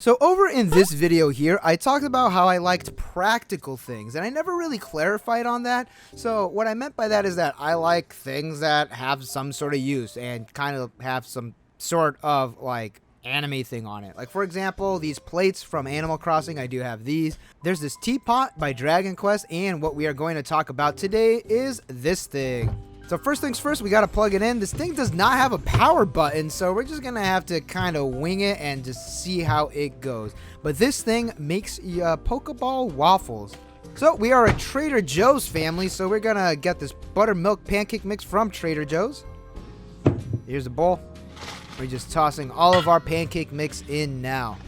So over in this video here, I talked about how I liked practical things, and I never really clarified on that. So what I meant by that is that I like things that have some sort of use and kind of have some sort of like anime thing on it. Like for example, these plates from Animal Crossing, I do have these. There's this teapot by Dragon Quest, and what we are going to talk about today is this thing. So first things first, we got to plug it in. This thing does not have a power button, so we're just going to have to kind of wing it and just see how it goes. But this thing makes Pokeball Waffles. So we are a Trader Joe's family, so we're going to get this buttermilk pancake mix from Trader Joe's. Here's a bowl. We're just tossing all of our pancake mix in now.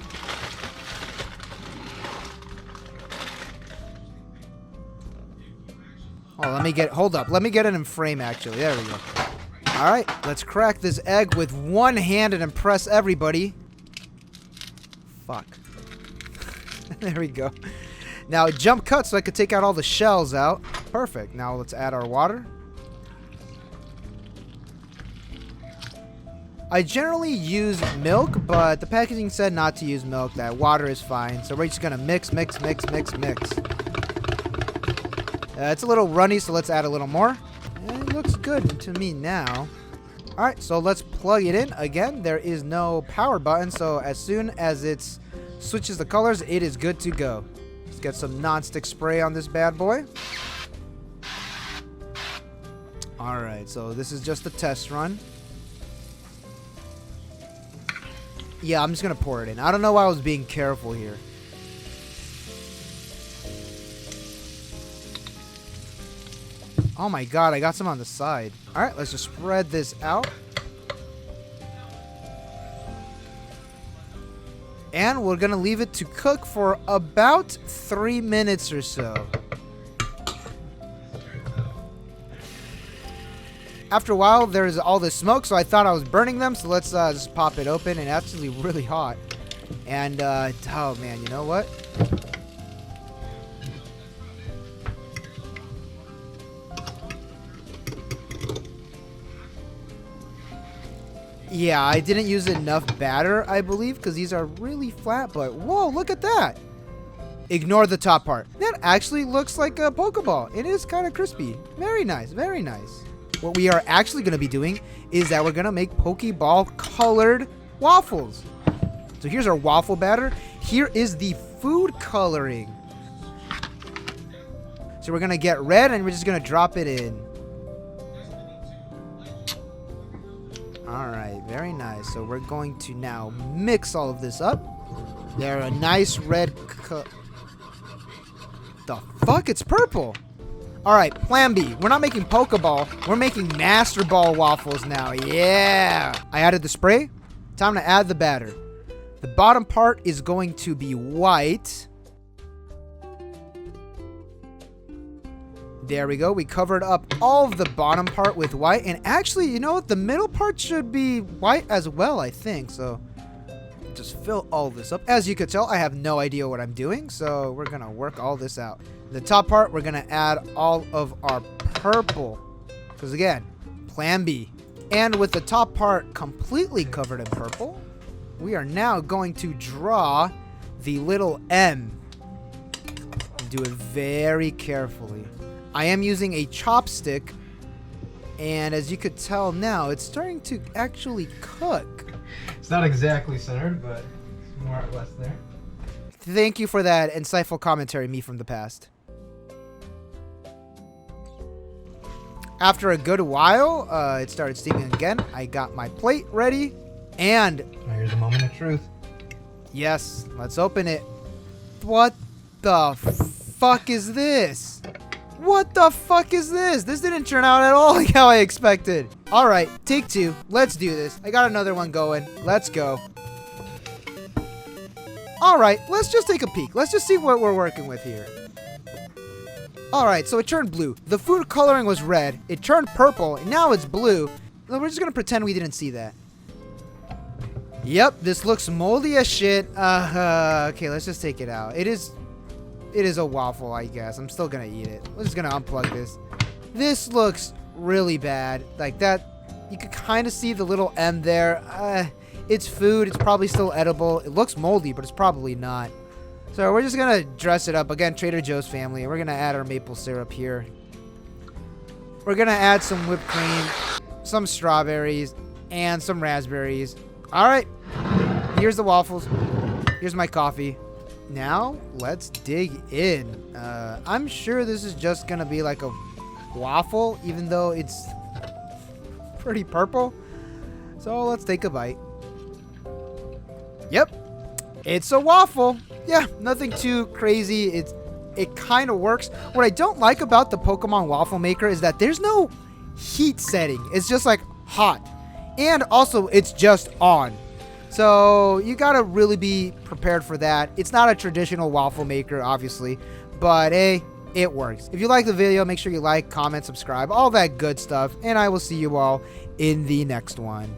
Oh, hold up. Let me get it in frame, actually. There we go. All right, let's crack this egg with one hand and impress everybody. Fuck. There we go. Now, jump cut so I could take out all the shells out. Perfect. Now, let's add our water. I generally use milk, but the packaging said not to use milk, that water is fine. So we're just going to mix. It's a little runny, so let's add a little more. And it looks good to me now. Alright, so let's plug it in. Again, there is no power button, so as soon as it switches the colors, it is good to go. Let's get some non-stick spray on this bad boy. Alright, so this is just a test run. Yeah, I'm just going to pour it in. I don't know why I was being careful here. Oh my god, I got some on the side. Alright, let's just spread this out. And we're going to leave it to cook for about 3 minutes or so. After a while, there's all this smoke, so I thought I was burning them. So let's just pop it open, and it's actually really hot. And, oh man, you know what? Yeah, I didn't use enough batter, I believe, because these are really flat, but whoa, look at that. Ignore the top part. That actually looks like a Pokeball. It is kind of crispy. Very nice, very nice. What we are actually going to be doing is that we're going to make Pokeball colored waffles. So here's our waffle batter. Here is the food coloring. So we're going to get red, and we're just going to drop it in. Alright, very nice. So we're going to now mix all of this up. They're a nice red the fuck? It's purple! Alright, plan B. We're not making Pokeball. We're making Master Ball waffles now. Yeah! I added the spray. Time to add the batter. The bottom part is going to be white. There we go. We covered up all of the bottom part with white. And actually, you know what? The middle part should be white as well, I think. So just fill all this up. As you could tell, I have no idea what I'm doing. So we're going to work all this out. The top part, we're going to add all of our purple. Because again, plan B. And with the top part completely covered in purple, we are now going to draw the little M. And do it very carefully. I am using a chopstick, and as you could tell now, it's starting to actually cook. It's not exactly centered, but it's more or less there. Thank you for that insightful commentary, me from the past. After a good while, it started steaming again. I got my plate ready, and Here's a moment of truth. yes, let's open it. What the fuck is this? What the fuck is this? This didn't turn out at all like how I expected. All right, take two. Let's do this. I got another one going. Let's go. All right, let's just take a peek. Let's just see what we're working with here. All right, so it turned blue. The food coloring was red. It turned purple, and now it's blue. We're just gonna pretend we didn't see that. Yep, this looks moldy as shit. Okay, let's just take it out. It is a waffle, I guess. I'm still gonna eat it. We're just gonna unplug this. This looks really bad. Like that, you could kind of see the little M there. It's food. It's probably still edible. It looks moldy, but it's probably not. So we're just going to dress it up. Again, Trader Joe's family. We're going to add our maple syrup here. We're going to add some whipped cream, some strawberries, and some raspberries. All right. Here's the waffles. Here's my coffee. Now, let's dig in. I'm sure this is just going to be like a waffle, even though it's pretty purple. So let's take a bite. Yep. It's a waffle. Yeah, nothing too crazy. It kind of works. What I don't like about the Pokemon Waffle Maker is that there's no heat setting. It's just like hot. And also, it's just on. So you gotta really be prepared for that. It's not a traditional waffle maker, obviously, but hey, it works. If you like the video, make sure you like, comment, subscribe, all that good stuff, and I will see you all in the next one.